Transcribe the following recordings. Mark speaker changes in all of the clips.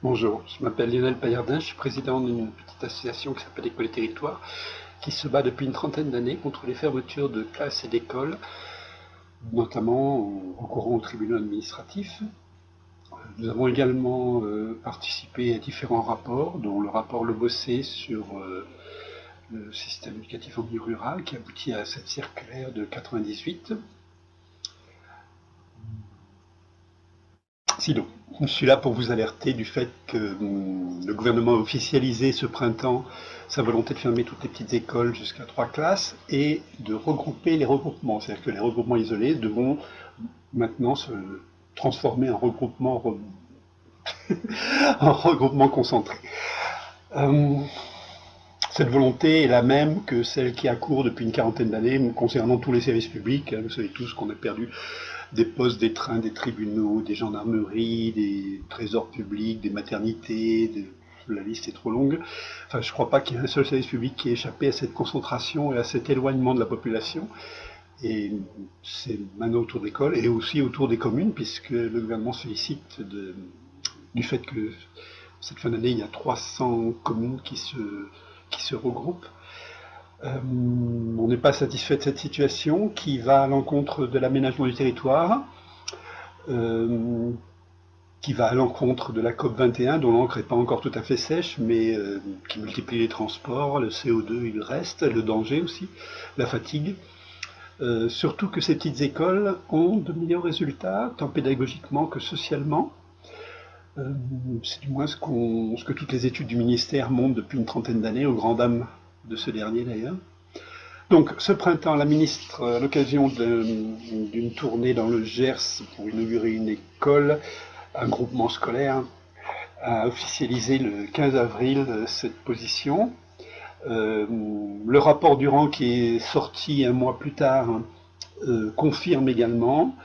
Speaker 1: Bonjour, je m'appelle Lionel Paillardin, je suis président d'une petite association qui s'appelle École et Territoires, qui se bat depuis une trentaine d'années contre les fermetures de classes et d'écoles, notamment en recourant aux tribunaux administratifs. Nous avons également participé à différents rapports, dont le rapport Le Bossé sur le système éducatif en milieu rural, qui aboutit à cette circulaire de 98. Sinon, je suis là pour vous alerter du fait que le gouvernement a officialisé ce printemps sa volonté de fermer toutes les petites écoles jusqu'à 3 classes et de regrouper les regroupements. C'est-à-dire que les regroupements isolés devront maintenant se transformer en regroupement, en regroupement concentré. Cette volonté est la même que celle qui a cours depuis une quarantaine d'années concernant tous les services publics. Vous savez tous qu'on a perdu des postes, des trains, des tribunaux, des gendarmeries, des trésors publics, des maternités, la liste est trop longue. Enfin, je ne crois pas qu'il y ait un seul service public qui ait échappé à cette concentration et à cet éloignement de la population. Et c'est maintenant autour de l'école et aussi autour des communes, puisque le gouvernement se félicite du fait que cette fin d'année, il y a 300 communes qui se regroupent. On n'est pas satisfait de cette situation qui va à l'encontre de l'aménagement du territoire, qui va à l'encontre de la COP 21, dont l'encre n'est pas encore tout à fait sèche, mais qui multiplie les transports, le CO2 il reste, le danger aussi, la fatigue. Surtout que ces petites écoles ont de meilleurs résultats, tant pédagogiquement que socialement. C'est du moins ce que toutes les études du ministère montrent depuis une trentaine d'années, aux grandes dames de ce dernier d'ailleurs. Donc ce printemps, la ministre, à l'occasion d'une tournée dans le Gers pour inaugurer une école, un groupement scolaire, a officialisé le 15 avril cette position. Le rapport Durand qui est sorti un mois plus tard confirme également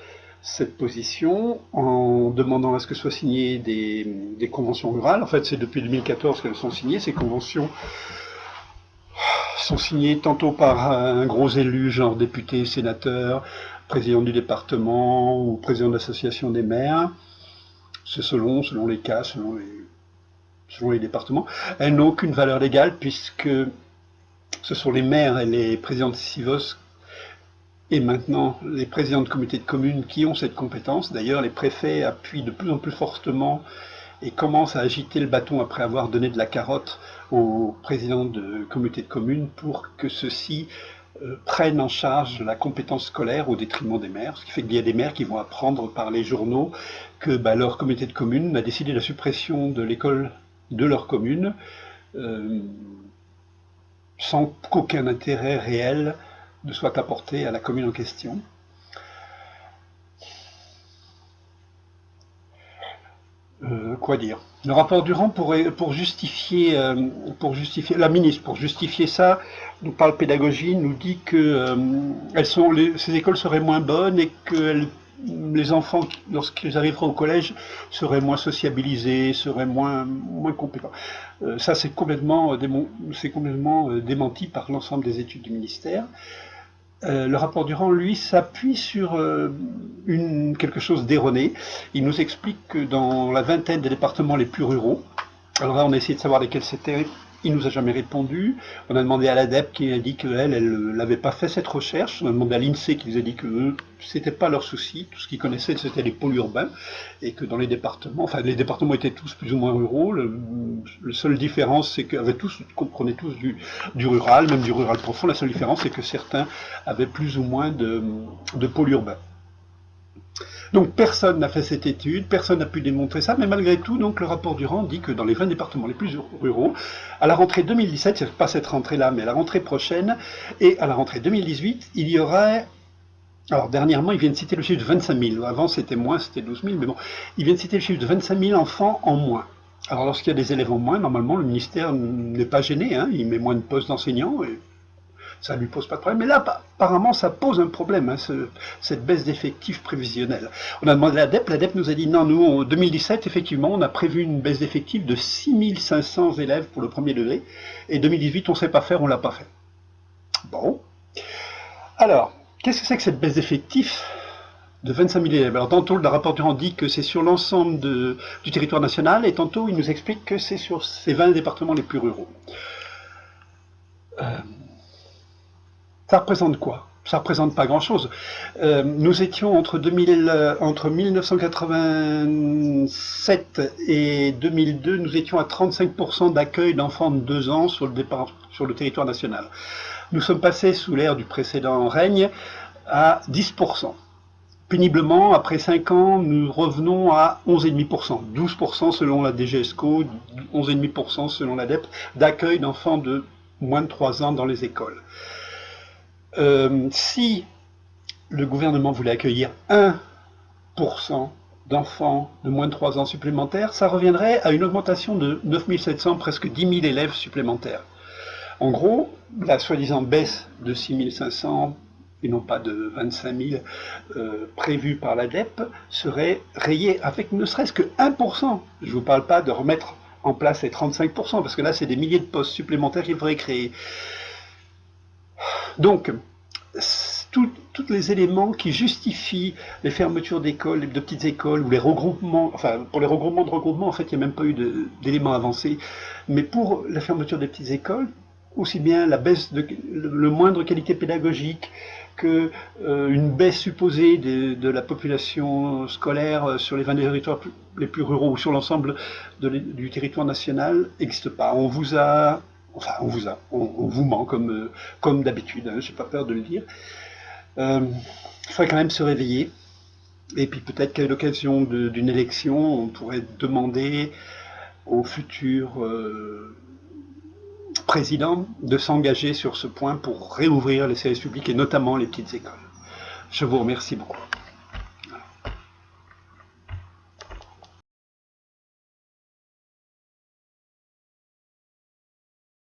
Speaker 1: cette position en demandant à ce que soient signées des conventions rurales. En fait, c'est depuis 2014 qu'elles sont signées. Ces conventions sont signées tantôt par un gros élu, genre député, sénateur, président du département ou président de l'association des maires. C'est selon les cas, selon les départements. Elles n'ont aucune valeur légale puisque ce sont les maires et les présidents de CIVOS et maintenant les présidents de comités de communes qui ont cette compétence. D'ailleurs, les préfets appuient de plus en plus fortement et commencent à agiter le bâton après avoir donné de la carotte aux présidents de comités de communes pour que ceux-ci prennent en charge la compétence scolaire au détriment des maires. Ce qui fait qu'il y a des maires qui vont apprendre par les journaux que leur comité de communes a décidé la suppression de l'école de leur commune sans qu'aucun intérêt réel ne soit apporté à la commune en question. Quoi dire? Le rapport Durand pour justifier la ministre, pour justifier ça, nous parle pédagogie, nous dit que ces écoles seraient moins bonnes et que les enfants, lorsqu'ils arriveront au collège, seraient moins sociabilisés, seraient moins compétents. Ça, c'est complètement démenti par l'ensemble des études du ministère. Le rapport Durand, lui, s'appuie sur quelque chose d'erroné. Il nous explique que dans la vingtaine des départements les plus ruraux, alors là on a essayé de savoir lesquels c'était, il nous a jamais répondu. On a demandé à l'ADEPE qui a dit qu'elle n'avait pas fait cette recherche. On a demandé à l'INSEE qui nous a dit que c'était pas leur souci. Tout ce qu'ils connaissaient c'était les pôles urbains et que dans les départements étaient tous plus ou moins ruraux. La seule différence c'est comprenaient tous du rural, même du rural profond. La seule différence c'est que certains avaient plus ou moins de pôles urbains. Donc personne n'a fait cette étude, personne n'a pu démontrer ça, mais malgré tout, donc, le rapport Durand dit que dans les 20 départements les plus ruraux, à la rentrée 2017, c'est pas cette rentrée-là, mais à la rentrée prochaine, et à la rentrée 2018, il y aurait... Alors dernièrement, ils viennent citer le chiffre de 25 000, avant c'était moins, c'était 12 000, mais bon, ils viennent citer le chiffre de 25 000 enfants en moins. Alors lorsqu'il y a des élèves en moins, normalement le ministère n'est pas gêné, hein, il met moins de postes d'enseignants, et ça ne lui pose pas de problème. Mais là, apparemment, ça pose un problème, hein, cette baisse d'effectifs prévisionnelle. On a demandé à l'ADEPE nous a dit non, nous, en 2017, effectivement, on a prévu une baisse d'effectifs de 6 500 élèves pour le premier degré, et 2018, on ne sait pas faire, on ne l'a pas fait. Bon. Alors, qu'est-ce que c'est que cette baisse d'effectifs de 25 000 élèves. Alors tantôt le rapport Durand dit que c'est sur l'ensemble du territoire national, et tantôt il nous explique que c'est sur ces 20 départements les plus ruraux. Ça représente quoi? Ça représente pas grand-chose. Nous étions entre 1987 et 2002, nous étions à 35% d'accueil d'enfants de 2 ans sur le territoire national. Nous sommes passés sous l'ère du précédent règne à 10%. Péniblement, après 5 ans, nous revenons à 11,5%, 12% selon la DGESCO, 11,5% selon l'ADEPE, d'accueil d'enfants de moins de 3 ans dans les écoles. Si le gouvernement voulait accueillir 1% d'enfants de moins de 3 ans supplémentaires, ça reviendrait à une augmentation de 9 700, presque 10 000 élèves supplémentaires. En gros, la soi-disant baisse de 6 500 et non pas de 25 000 prévue par l'ADEPE serait rayée avec ne serait-ce que 1%. Je ne vous parle pas de remettre en place les 35%, parce que là, c'est des milliers de postes supplémentaires qu'il faudrait créer. Donc, tous les éléments qui justifient les fermetures d'écoles, de petites écoles, ou les regroupements, enfin, pour les regroupements de regroupements, en fait, il n'y a même pas eu d'éléments avancés, mais pour la fermeture des petites écoles, aussi bien la baisse le moindre qualité pédagogique que une baisse supposée de la population scolaire sur les 20 territoires les plus ruraux ou sur l'ensemble du territoire national n'existe pas. On vous ment comme d'habitude, hein, j'ai pas peur de le dire. Il faudrait quand même se réveiller, et puis peut-être qu'à l'occasion d'une élection, on pourrait demander au futur président de s'engager sur ce point pour réouvrir les services publics et notamment les petites écoles. Je vous remercie beaucoup.